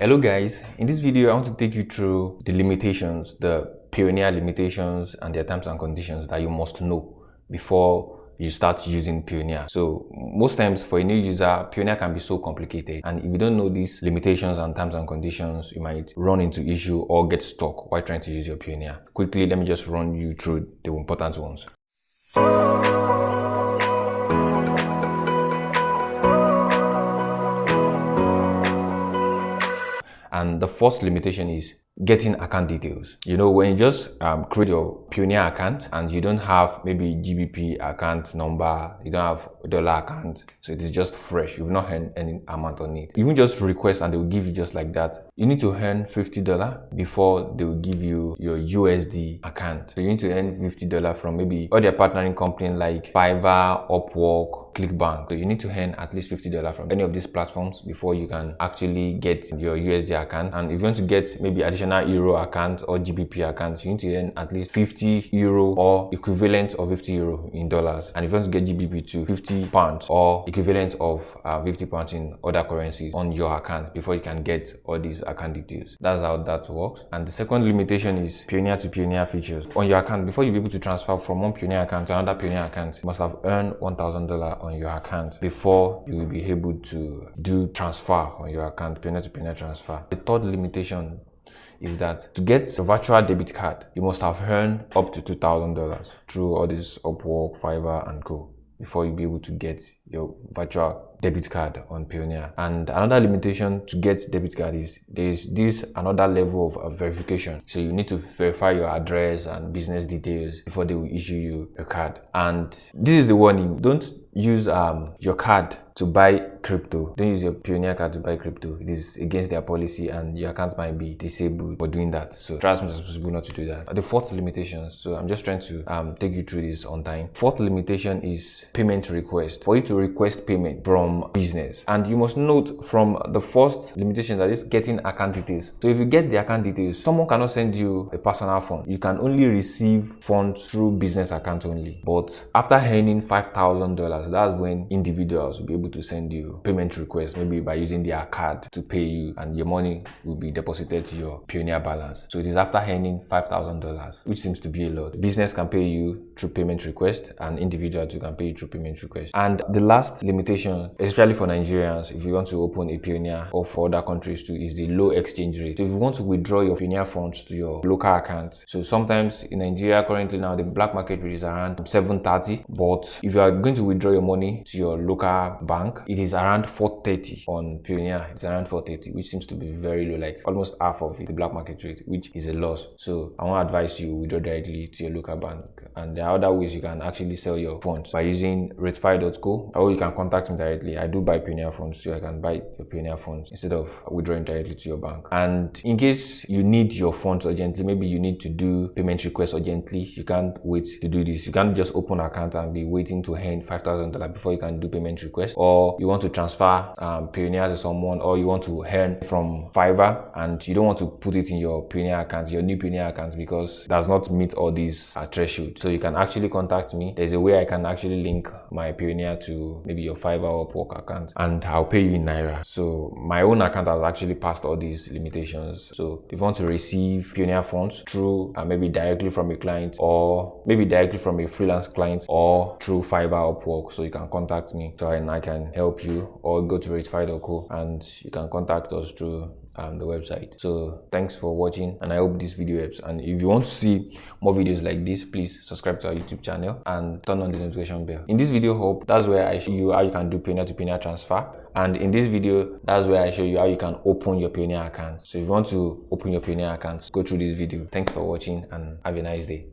Hello guys, in this video I want to take you through the limitations, the Payoneer limitations and their terms and conditions that you must know before you start using Payoneer. So most times for a new user, Payoneer can be so complicated, and if you don't know these limitations and terms and conditions, you might run into issue or get stuck while trying to use your Payoneer. Quickly, let me just run you through the important ones. And the first limitation is getting account details. You know, when you just create your Payoneer account and you don't have maybe GBP account number, you don't have dollar account, so it is just fresh, you've not earned any amount on it. You can just request and they will give you just like that. You need to earn $50 before they will give you your USD account. So you need to earn $50 from maybe all their partnering companies like Fiverr, Upwork, ClickBank. So you need to earn at least $50 from any of these platforms before you can actually get your USD account. And if you want to get maybe additional Euro account or GBP account, you need to earn at least 50 Euro or equivalent of 50 Euro in dollars. And if you want to get GBP to 50 pounds or equivalent of 50 pounds in other currencies on your account before you can get all these account details. That's how that works. And the second limitation is Payoneer to Payoneer features. On your account, before you be able to transfer from one Payoneer account to another Payoneer account, you must have earned $1,000 on your account before you will be able to do transfer on your account, Payoneer to Payoneer transfer. The third limitation is that to get a virtual debit card, you must have earned up to $2,000 through all this Upwork, Fiverr and Co. before you be able to get your virtual debit card on Payoneer. And another limitation to get debit card is there's this another level of verification. So you need to verify your address and business details before they will issue you a card. And this is the warning: don't use your card to buy crypto. Don't use your Payoneer card to buy crypto. It is against their policy and your account might be disabled for doing that. So try as much as possible not to do that. The fourth limitation, so I'm just trying to take you through this on time. Fourth limitation is payment request. For you to request payment from business, and you must note from the first limitation that is getting account details. So if you get the account details, someone cannot send you a personal fund. You can only receive funds through business account only. But after earning $5,000, that's when individuals will be able to send you payment requests, maybe by using their card to pay you, and your money will be deposited to your Payoneer balance. So it is after earning $5,000, which seems to be a lot. Business can pay you through payment request, and individuals can pay you through payment request. And the last limitation, especially for Nigerians, if you want to open a Payoneer, or for other countries too, is the low exchange rate. So if you want to withdraw your Payoneer funds to your local account, so sometimes in Nigeria currently now the black market rate is around 730, but if you are going to withdraw your money to your local bank, it is around 430 on Payoneer. It's around 430, which seems to be very low, like almost half of it, the black market rate, which is a loss. So I want to advise you withdraw directly to your local bank. And there are other ways you can actually sell your funds by using RATEFY.co, or you can contact me directly. I do buy Payoneer funds, so I can buy your Payoneer funds instead of withdrawing directly to your bank. And in case you need your funds urgently, maybe you need to do payment requests urgently, you can't wait to do this. You can't just open an account and be waiting to earn $5,000 before you can do payment request. Or you want to transfer Payoneer to someone, or you want to earn from Fiverr and you don't want to put it in your Payoneer account, your new Payoneer account, because it does not meet all these thresholds. So you can actually contact me. There's a way I can actually link my Payoneer to maybe your Fiverr or Upwork account, and I'll pay you in Naira. So my own account has actually passed all these limitations. So if you want to receive Payoneer funds through maybe directly from a client, or maybe directly from a freelance client, or through Fiverr or Upwork, so you can contact me so I can help you, or go to RATEFY.co and you can contact us through the website. So thanks for watching, and I hope this video helps. And if you want to see more videos like this, please subscribe to our YouTube channel and turn on the notification bell. In this video, that's where I show you how you can do Payoneer to Payoneer transfer, and in this video, that's where I show you how you can open your Payoneer account. So if you want to open your Payoneer account, go through this video. Thanks for watching and have a nice day.